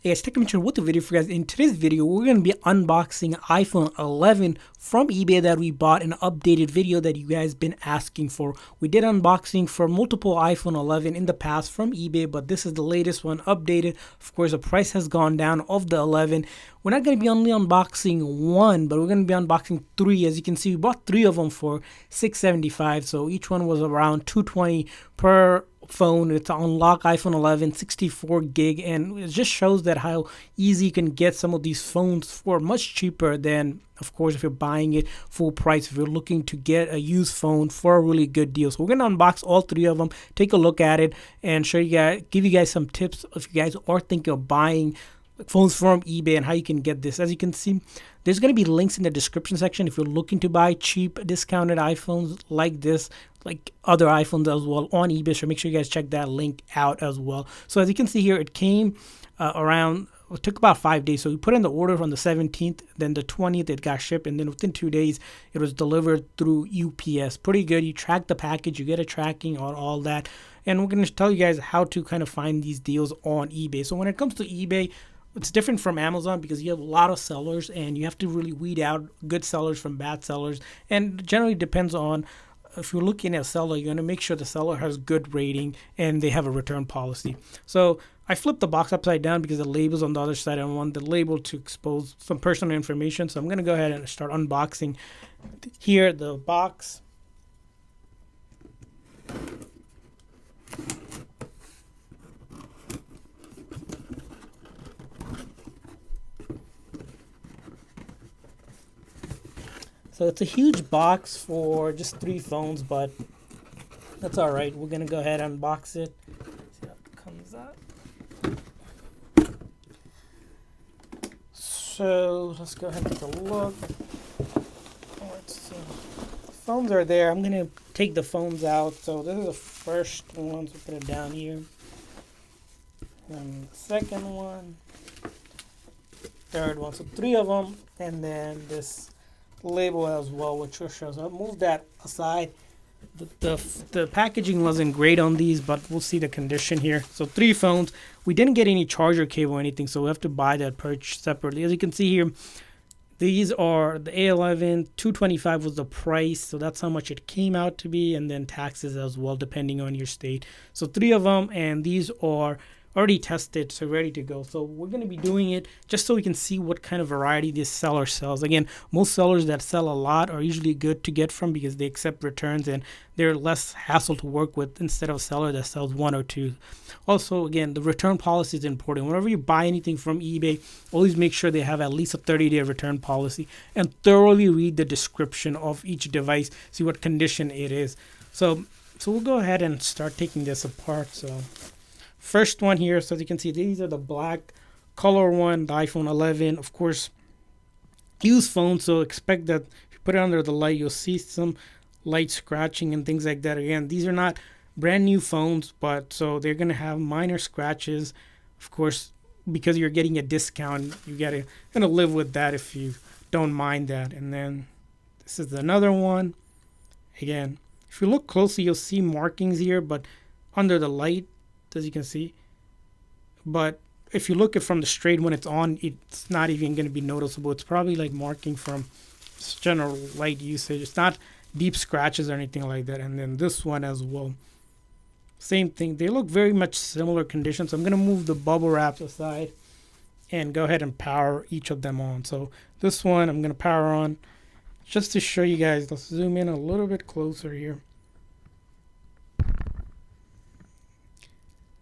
Hey guys, Tech Mention with the video for you guys. In today's video, we're going to be unboxing iPhone 11 from eBay that we bought, an updated video that you guys been asking for. We did unboxing for multiple iPhone 11 in the past from eBay, but this is the latest one updated. Of course, the price has gone down of the 11. We're not going to be only unboxing one, but we're going to be unboxing three. As you can see, we bought three of them for $675, so each one was around $220 per phone. It's an unlock iPhone 11, 64 gig, and it just shows that how easy you can get some of these phones for much cheaper than, of course, if you're buying it full price, if you're looking to get a used phone for a really good deal. So we're gonna unbox all three of them, take a look at it, and show you guys, give you guys some tips if you guys are thinking of buying phones from eBay and how you can get this. As you can see, there's going to be links in the description section if you're looking to buy cheap discounted iPhones like this, like other iPhones as well on eBay. So make sure you guys check that link out as well. So as you can see here, it came it took about 5 days. So we put in the order on the 17th, then the 20th it got shipped, and then within 2 days it was delivered through UPS. Pretty good. You track the package, you get a tracking on all that, and we're going to tell you guys how to kind of find these deals on eBay. So when it comes to eBay, it's different from Amazon because you have a lot of sellers and you have to really weed out good sellers from bad sellers. And generally depends on, if you're looking at a seller, you're going to make sure the seller has good rating and they have a return policy. So I flipped the box upside down because the label's on the other side. I don't want the label to expose some personal information. So I'm going to go ahead and start unboxing here the box. So it's a huge box for just three phones, but that's all right. We're gonna go ahead and unbox it. See how it comes out. So let's go ahead and take a look. Let's see. The phones are there. I'm gonna take the phones out. So this is the first one. So put it down here. And the second one. Third one. So three of them, and then this label as well, which shows. I'll move that aside. The packaging wasn't great on these, but we'll see the condition here. So three phones. We didn't get any charger cable or anything, so we have to buy that purchase separately. As you can see here, these are the A11. $225 was the price, so that's how much it came out to be, and then taxes as well depending on your state. So three of them, and these are already tested, so ready to go. So we're going to be doing it just so we can see what kind of variety this seller sells. Again, most sellers that sell a lot are usually good to get from because they accept returns and they're less hassle to work with instead of a seller that sells one or two. Also, again, the return policy is important. Whenever you buy anything from eBay, always make sure they have at least a 30-day return policy and thoroughly read the description of each device, see what condition it is. So we'll go ahead and start taking this apart. So first one here, so as you can see, these are the black color one, the iPhone 11. Of course, used phone, so expect that if you put it under the light, you'll see some light scratching and things like that. Again, these are not brand new phones, but so they're going to have minor scratches. Of course, because you're getting a discount, you gotta kind of live with that if you don't mind that. And then this is another one. Again, if you look closely, you'll see markings here, but under the light, as you can see. But if you look at from the straight when it's on, it's not even going to be noticeable. It's probably like marking from general light usage. It's not deep scratches or anything like that. And then this one as well, same thing. They look very much similar conditions. So I'm going to move the bubble wraps aside and go ahead and power each of them on. So this one I'm going to power on just to show you guys. Let's zoom in a little bit closer here.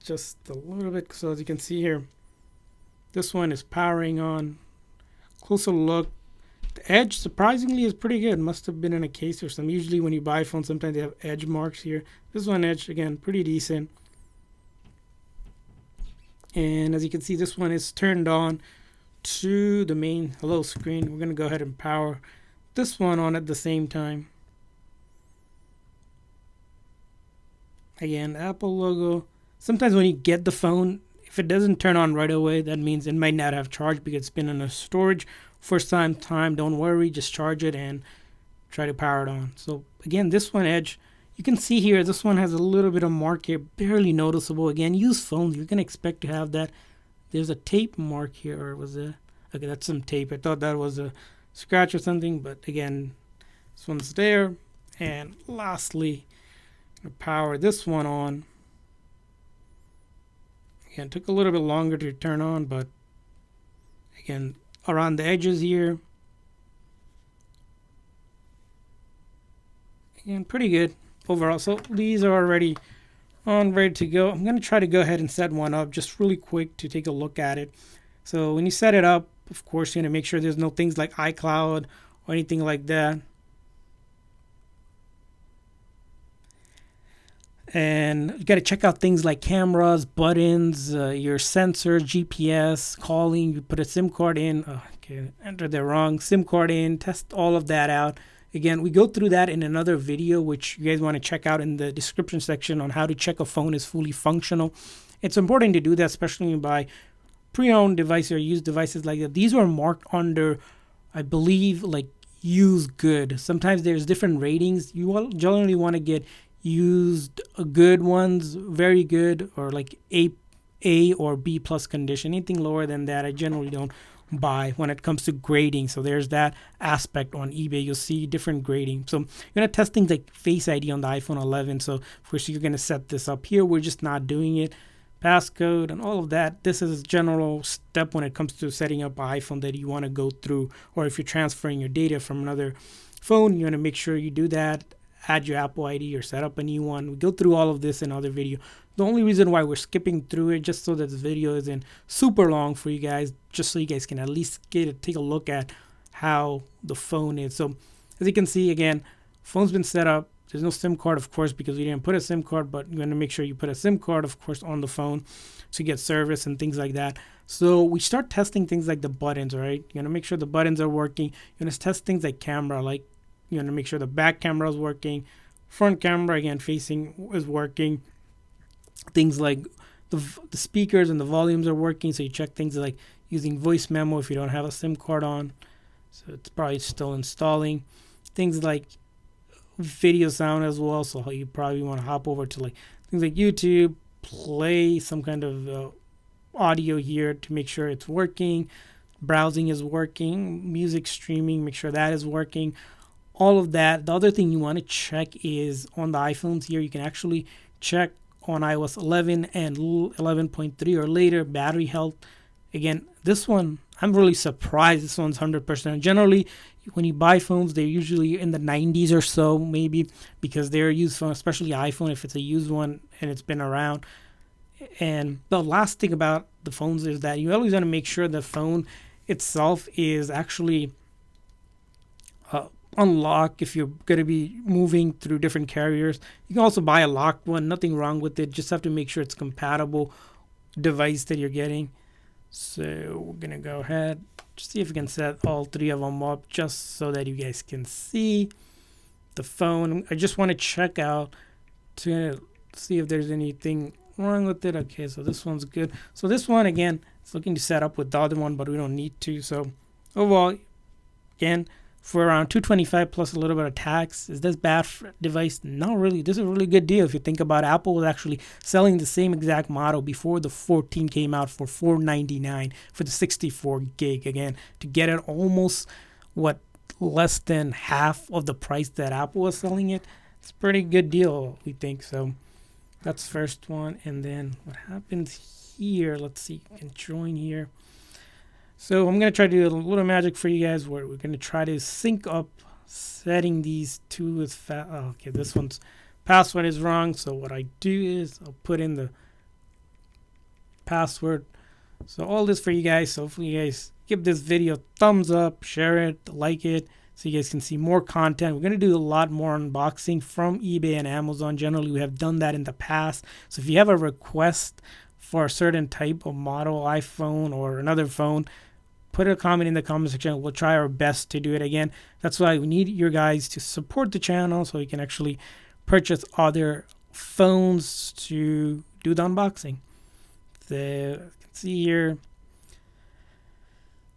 Just a little bit, so as you can see here, this one is powering on. Closer look, the edge surprisingly is pretty good. Must have been in a case or something. Usually when you buy phones, sometimes they have edge marks here. This one edge, again, pretty decent. And as you can see, this one is turned on to the main hello screen. We're going to go ahead and power this one on at the same time. Again, Apple logo. Sometimes when you get the phone, if it doesn't turn on right away, that means it might not have charged because it's been in a storage for some time. Don't worry, just charge it and try to power it on. So again, this one edge, you can see here, this one has a little bit of mark here, barely noticeable. Again, used phones, you're going to expect to have that. There's a tape mark here, or was it? Okay, that's some tape. I thought that was a scratch or something, but again, this one's there. And lastly, power this one on. Again, it took a little bit longer to turn on, but again, around the edges here, again, pretty good overall. So these are already on, ready to go. I'm going to try to go ahead and set one up just really quick to take a look at it. So when you set it up, of course, you're going to make sure there's no things like iCloud or anything like that. And you got to check out things like cameras, buttons, your sensors, GPS, calling. You put a SIM card in. Okay, entered the wrong SIM card in. Test all of that out. Again, we go through that in another video, which you guys want to check out in the description section on how to check a phone is fully functional. It's important to do that, especially when you buy pre-owned devices or used devices like that. These are marked under, I believe, like used good. Sometimes there's different ratings. You will generally want to get used good ones, very good, or like A or B plus condition. Anything lower than that, I generally don't buy when it comes to grading. So there's that aspect on eBay. You'll see different grading. So you're going to test things like Face ID on the iPhone 11. So of course you're going to set this up here. We're just not doing it. Passcode and all of that. This is a general step when it comes to setting up an iPhone that you want to go through, or if you're transferring your data from another phone, you want to make sure you do that. Add your Apple ID or set up a new one. We go through all of this in other video. The only reason why we're skipping through it, just so that this video isn't super long for you guys, just so you guys can at least take a look at how the phone is. So as you can see, again, phone's been set up. There's no SIM card, of course, because we didn't put a SIM card, but you're going to make sure you put a SIM card, of course, on the phone to get service and things like that. So we start testing things like the buttons, right? You're going to make sure the buttons are working. You're going to test things like camera, like you're going to make sure the back camera is working. Front camera, again, facing is working. Things like the speakers and the volumes are working. So you check things like using voice memo if you don't have a SIM card on. So it's probably still installing. Things like video sound as well. So you probably want to hop over to like things like YouTube, play some kind of audio here to make sure it's working. Browsing is working. Music streaming, make sure that is working. All of that. The other thing you want to check is on the iPhones here, you can actually check on iOS 11 and 11.3 or later battery health. Again, this one, I'm really surprised this one's 100%. Generally, when you buy phones, they're usually in the 90s or so, maybe, because they're a used phone, especially iPhone, if it's a used one and it's been around. And the last thing about the phones is that you always want to make sure the phone itself is actually unlock if you're going to be moving through different carriers. You can also buy a locked one, nothing wrong with it. Just have to make sure it's compatible device that you're getting. So we're going to go ahead, just see if we can set all three of them up just so that you guys can see the phone. I just want to check out to see if there's anything wrong with it. Okay, so this one's good. So this one, again, it's looking to set up with the other one, but we don't need to. So overall, again, for around $225 plus a little bit of tax, is this bad device? Not really. This is a really good deal. If you think about it, Apple was actually selling the same exact model before the 14 came out for $499 for the 64 gig. Again, to get it almost less than half of the price that Apple was selling it. It's a pretty good deal, we think. So that's the first one. And then what happens here? Let's see. You can join here. So I'm going to try to do a little magic for you guys where we're going to try to sync up setting these two as fast. Oh, okay, this one's password is wrong. So what I do is I'll put in the password. So all this for you guys. So hopefully you guys give this video a thumbs up, share it, like it, so you guys can see more content. We're going to do a lot more unboxing from eBay and Amazon. Generally, we have done that in the past. So if you have a request for a certain type of model, iPhone or another phone, put a comment in the comment section. We'll try our best to do it again. That's why we need your guys to support the channel so you can actually purchase other phones to do the unboxing. So you can see here,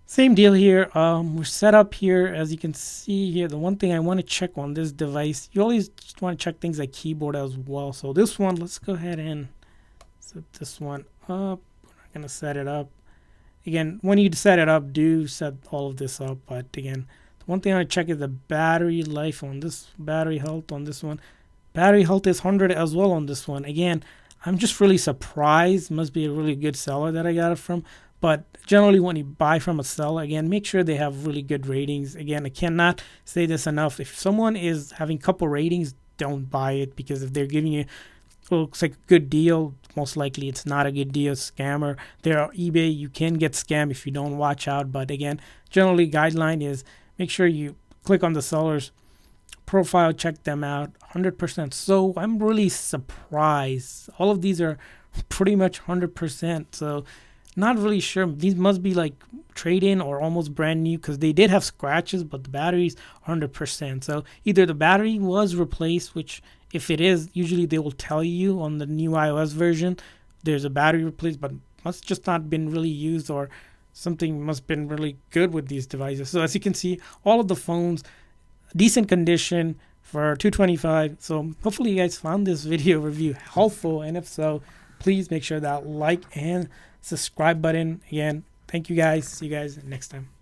same deal here. We're set up here. As you can see here, the one thing I want to check on this device, you always just want to check things like keyboard as well. So this one, let's go ahead and set this one up. We're not going to set it up. again, when you set it up, do set all of this up. But again, the one thing I check is the battery life on this, battery health on this one. Battery health is 100 as well on this one. Again, I'm just really surprised. Must be a really good seller that I got it from. But generally, when you buy from a seller, again, make sure they have really good ratings. Again, I cannot say this enough. If someone is having a couple ratings, don't buy it, because if they're giving you, looks like a good deal, most likely it's not a good deal. Scammer. There are eBay. You can get scammed if you don't watch out. But again, generally, guideline is make sure you click on the seller's profile, check them out 100%. So I'm really surprised. All of these are pretty much 100%. So not really sure. These must be like trade-in or almost brand new, because they did have scratches, but the batteries 100%. So either the battery was replaced, which if it is, usually they will tell you on the new iOS version there's a battery replaced, but must just not been really used, or something must been really good with these devices. So as you can see, all of the phones decent condition for $225. So hopefully you guys found this video review helpful, and if so, please make sure that like and subscribe button. Again, thank you guys. See you guys next time.